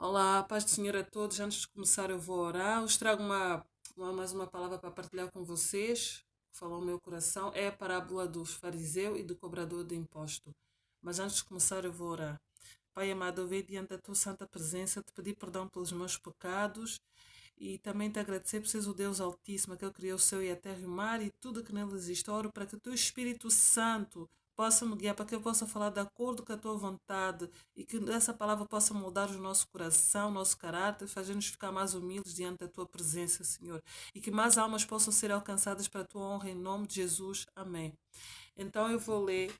Olá, paz do Senhor a todos. Antes de começar, eu vou orar. Hoje trago mais uma palavra para partilhar com vocês, que falou o meu coração. É a parábola dos fariseu e do cobrador de imposto. Mas antes de começar, eu vou orar. Pai amado, eu venho diante da tua santa presença, te pedir perdão pelos meus pecados e também te agradecer por seres o Deus Altíssimo, aquele que criou o céu e a terra e o mar e tudo que nele existe. Oro para que o teu Espírito Santo possa me guiar, para que eu possa falar de acordo com a tua vontade e que essa palavra possa moldar o nosso coração, o nosso caráter, fazer-nos ficar mais humildes diante da tua presença, Senhor. E que mais almas possam ser alcançadas para a tua honra, em nome de Jesus. Amém. Então eu vou ler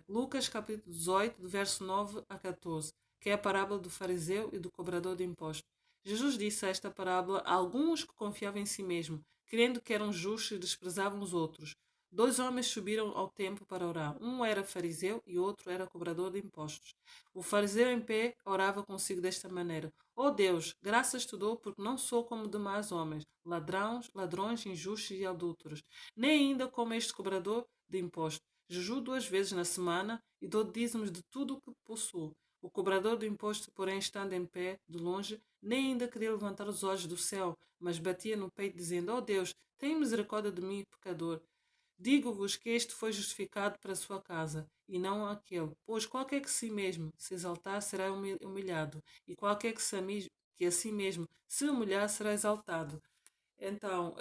Lucas capítulo 18, do verso 9 a 14, que é a parábola do fariseu e do cobrador de impostos. Jesus disse a esta parábola a alguns que confiavam em si mesmo, crendo que eram justos e desprezavam os outros. Dois homens subiram ao templo para orar. Um era fariseu e outro era cobrador de impostos. O fariseu em pé orava consigo desta maneira: Ó Deus, graças te dou porque não sou como demais homens, ladrões, injustos e adúlteros, nem ainda como este cobrador de impostos. Jejuo 2 vezes na semana e dou dízimos de tudo o que possuo. O cobrador do imposto, porém, estando em pé, de longe, nem ainda queria levantar os olhos do céu, mas batia no peito, dizendo: Ó Deus, tem misericórdia de mim, pecador. Digo-vos que este foi justificado para a sua casa, e não aquele. Pois qualquer que si mesmo se exaltar será humilhado, e qualquer que a si mesmo se humilhar será exaltado. Então,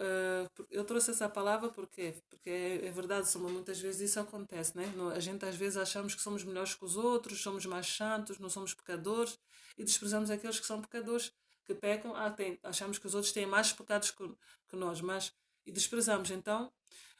eu trouxe essa palavra porque é verdade, muitas vezes isso acontece, né? A gente às vezes achamos que somos melhores que os outros, somos mais santos, não somos pecadores e desprezamos aqueles que são pecadores, que pecam, achamos que os outros têm mais pecados que nós, mas e desprezamos. Então,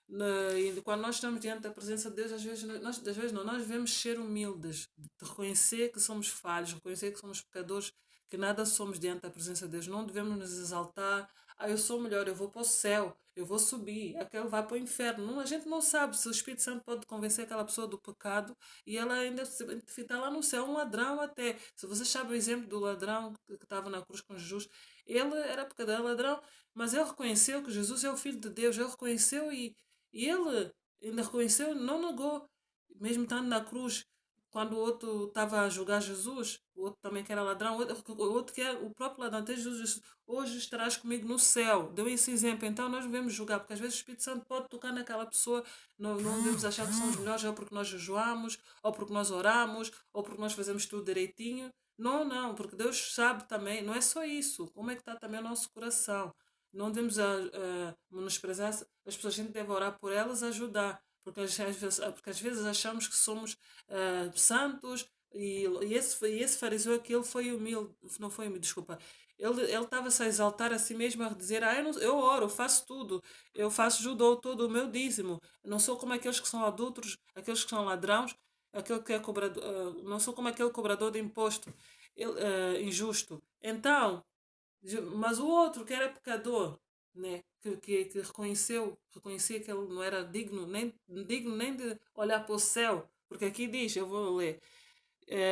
e quando nós estamos diante da presença de Deus, às vezes não, nós devemos ser humildes, de reconhecer que somos falhos, reconhecer que somos pecadores, que nada somos diante da presença de Deus. Não devemos nos exaltar. Eu sou melhor, eu vou para o céu, eu vou subir, aquele vai para o inferno. Não, a gente não sabe se o Espírito Santo pode convencer aquela pessoa do pecado e ela ainda está lá no céu, um ladrão até. Se vocês sabem o exemplo do ladrão que estava na cruz com Jesus, ele era pecador, era ladrão, mas ele reconheceu que Jesus é o Filho de Deus, ele reconheceu e ele ainda reconheceu, não negou, mesmo estando na cruz, quando o outro estava a julgar Jesus, o outro também que era ladrão, o outro que era o próprio ladrão, até Jesus disse: Hoje estarás comigo no céu. Deu esse exemplo. Então nós devemos julgar, porque às vezes o Espírito Santo pode tocar naquela pessoa, não devemos achar que somos melhores, ou porque nós jejuamos, ou porque nós oramos, ou porque nós fazemos tudo direitinho. Não, não, porque Deus sabe também, não é só isso, como é que está também o nosso coração. Não devemos menosprezar as pessoas, a gente deve orar por elas, ajudar, porque às vezes achamos que somos santos e esse fariseu aqui, ele foi humilde, não foi humilde, desculpa, ele estava-se a exaltar a si mesmo, a dizer: eu oro, eu faço tudo, eu faço judô todo o meu dízimo, não sou como aqueles que são adultos, aqueles que são ladrões, aquele que é cobrador, não sou como aquele cobrador de imposto, injusto. Então, mas o outro que era pecador, né? Que reconhecia que ele não era digno nem de olhar para o céu, porque aqui diz, eu vou ler: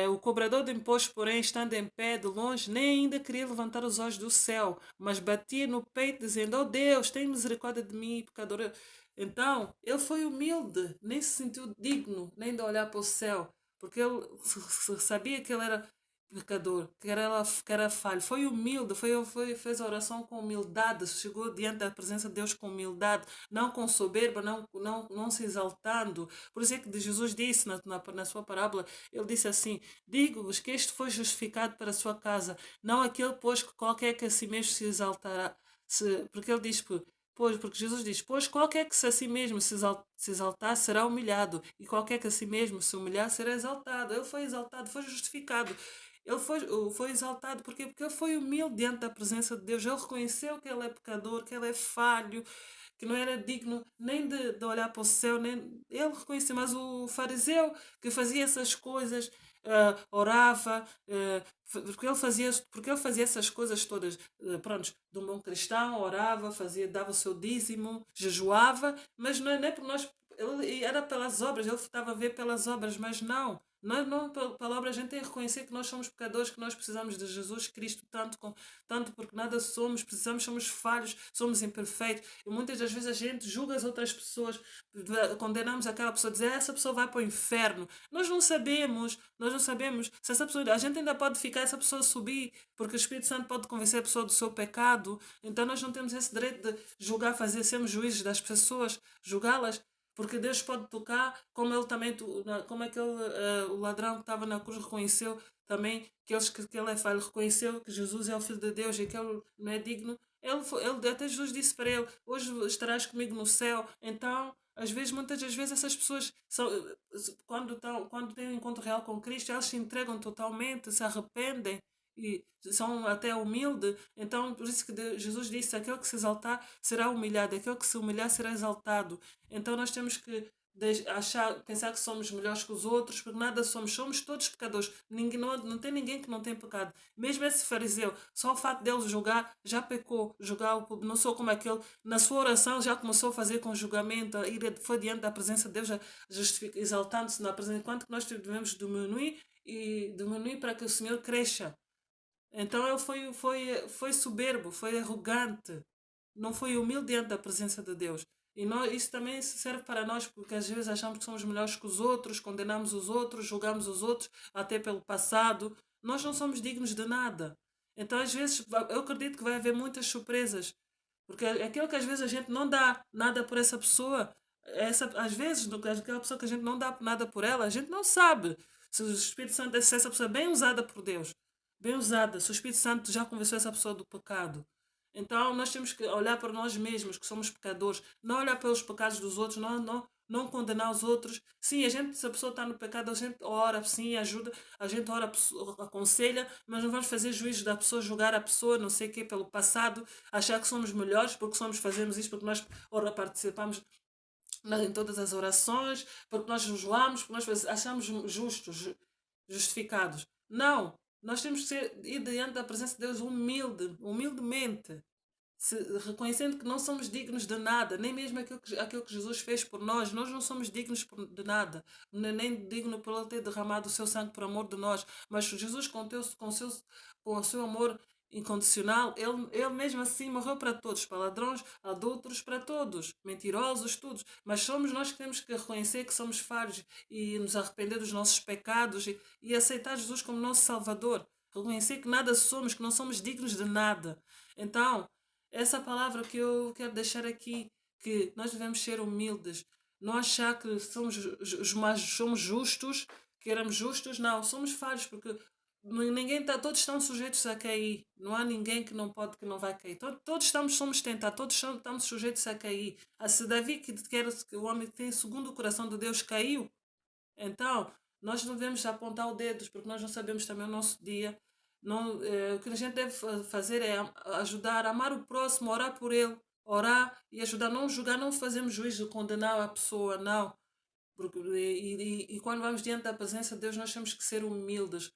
o cobrador de impostos, porém, estando em pé de longe, nem ainda queria levantar os olhos do céu, mas batia no peito, dizendo: Oh Deus, tem misericórdia de mim, pecador. Então, ele foi humilde, nem se sentiu digno nem de olhar para o céu, porque ele sabia que ele era pecador, que era falho. Foi humilde, fez a oração com humildade, chegou diante da presença de Deus com humildade, não com soberba, não se exaltando. Por isso é que Jesus disse na sua parábola, ele disse assim: Digo-vos que este foi justificado para a sua casa, não aquele, pois, que qualquer que a si mesmo se exaltará. Porque ele diz, porque Jesus diz: Pois qualquer que se a si mesmo se exaltar será humilhado, e qualquer que a si mesmo se humilhar será exaltado. Ele foi exaltado, foi justificado. Ele foi exaltado porque ele foi humilde diante da presença de Deus. Ele reconheceu que ele é pecador, que ele é falho, que não era digno nem de olhar para o céu, nem ele reconheceu. Mas o fariseu que fazia essas coisas, orava, porque ele fazia essas coisas todas, pronto, de um bom cristão, orava, dava o seu dízimo, jejuava, mas não é porque nós. Ele era pelas obras, ele estava a ver pelas obras, mas não. Pela palavra a gente tem que reconhecer que nós somos pecadores, que nós precisamos de Jesus Cristo tanto porque nada somos, somos falhos, somos imperfeitos. E muitas das vezes a gente julga as outras pessoas, condenamos aquela pessoa, dizer essa pessoa vai para o inferno. Nós não sabemos se essa pessoa, a gente ainda pode ficar essa pessoa subir, porque o Espírito Santo pode convencer a pessoa do seu pecado. Então nós não temos esse direito de julgar, sermos juízes das pessoas, julgá-las. Porque Deus pode tocar, como ele também, como aquele, o ladrão que estava na cruz reconheceu também que ele é falho, reconheceu que Jesus é o Filho de Deus e que ele não é digno. Até Jesus disse para ele: hoje estarás comigo no céu. Então, às vezes, muitas das vezes, essas pessoas quando têm um encontro real com Cristo, elas se entregam totalmente, se arrependem e são até humildes. Então, por isso que Jesus disse: aquele que se exaltar será humilhado, aquele que se humilhar será exaltado. Então nós temos que pensar que somos melhores que os outros, porque nada somos todos pecadores. Não tem ninguém que não tem pecado. Mesmo esse fariseu, só o fato dele julgar, já pecou. Não sou como aquele, na sua oração já começou a fazer com julgamento, foi diante da presença de Deus, exaltando-se na presença, enquanto que nós devemos diminuir para que o Senhor cresça. Então ele foi soberbo, foi arrogante, não foi humilde diante da presença de Deus. E isso também serve para nós, porque às vezes achamos que somos melhores que os outros, condenamos os outros, julgamos os outros, até pelo passado. Nós não somos dignos de nada. Então, às vezes, eu acredito que vai haver muitas surpresas, porque aquilo que às vezes a gente não dá nada por essa pessoa, às vezes, aquela pessoa que a gente não dá nada por ela, a gente não sabe se o Espírito Santo é essa pessoa bem usada por Deus, bem usada, se o Espírito Santo já convenceu essa pessoa do pecado. Então nós temos que olhar para nós mesmos, que somos pecadores, não olhar pelos pecados dos outros, não condenar os outros. Sim, se a pessoa está no pecado, a gente ora, sim, ajuda, a gente ora, aconselha, mas não vamos fazer juízo da pessoa, julgar a pessoa, não sei o quê, pelo passado, achar que somos melhores porque fazemos isto, porque nós participamos em todas as orações, porque nós jejuamos, porque nós achamos justos, justificados. Não, nós temos que ir diante da presença de Deus humildemente, reconhecendo que não somos dignos de nada, nem mesmo aquilo que Jesus fez por nós. Nós não somos dignos de nada, nem digno por ele ter derramado o seu sangue por amor de nós. Mas Jesus, com o seu amor incondicional, ele mesmo assim morreu para todos, para ladrões, adultos, para todos, mentirosos, todos. Mas somos nós que temos que reconhecer que somos falhos e nos arrepender dos nossos pecados e aceitar Jesus como nosso Salvador. Reconhecer que nada somos, que não somos dignos de nada. Então, essa palavra que eu quero deixar aqui, que nós devemos ser humildes, não achar que somos justos, que éramos justos, não, somos falhos, porque todos estão sujeitos a cair, não há ninguém que não vai cair, todos somos tentados, estamos sujeitos a cair. Se Davi, que o homem que tem segundo o coração de Deus, caiu, então nós não devemos apontar o dedo, porque nós não sabemos também o nosso dia. Não, o que a gente deve fazer é ajudar, amar o próximo, orar por ele, orar e ajudar, não julgar, não fazemos juízo, condenar a pessoa, não. E quando vamos diante da presença de Deus, nós temos que ser humildes,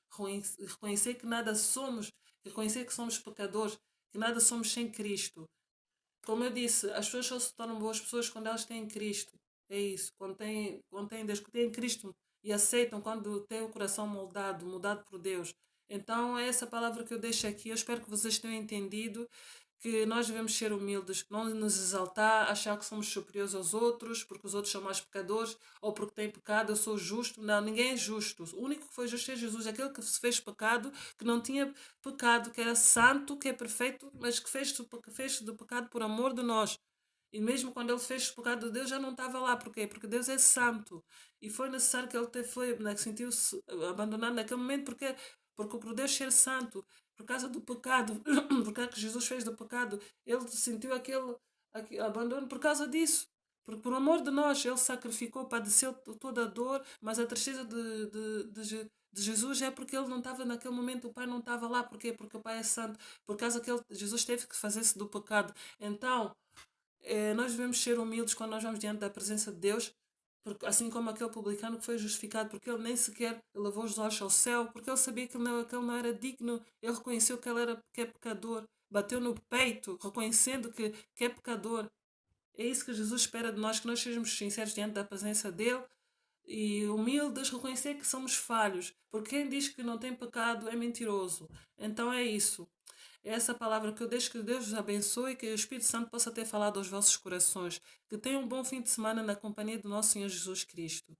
reconhecer que nada somos, reconhecer que somos pecadores, que nada somos sem Cristo. Como eu disse, as pessoas só se tornam boas pessoas quando elas têm Cristo. É isso. Desde que têm Cristo e aceitam, quando têm o coração mudado por Deus. Então é essa palavra que eu deixo aqui. Eu espero que vocês tenham entendido que nós devemos ser humildes, não nos exaltar, achar que somos superiores aos outros, porque os outros são mais pecadores, ou porque têm pecado, eu sou justo. Não, ninguém é justo. O único que foi justo é Jesus, aquele que se fez pecado, que não tinha pecado, que era santo, que é perfeito, mas que fez do pecado por amor de nós. E mesmo quando ele fez o pecado de Deus, já não estava lá. Por quê? Porque Deus é santo. E foi necessário que sentiu-se abandonado naquele momento, porque por Deus ser santo, por causa do pecado, por causa que Jesus fez do pecado, ele sentiu aquele abandono por causa disso. Porque por amor de nós, ele sacrificou, padeceu toda a dor, mas a tristeza de Jesus é porque ele não estava naquele momento, o Pai não estava lá. Porquê? Porque o Pai é santo. Por causa que Jesus teve que fazer-se do pecado. Então, nós devemos ser humildes quando nós vamos diante da presença de Deus, porque, assim como aquele publicano que foi justificado, porque ele nem sequer levou os olhos ao céu, porque ele sabia que ele não era digno, ele reconheceu que é pecador, bateu no peito, reconhecendo que é pecador. É isso que Jesus espera de nós, que nós sejamos sinceros diante da presença dele, e humildes, reconhecer que somos falhos, porque quem diz que não tem pecado é mentiroso. Então é isso. É essa palavra que eu deixo, que Deus vos abençoe e que o Espírito Santo possa ter falado aos vossos corações. Que tenham um bom fim de semana na companhia do nosso Senhor Jesus Cristo.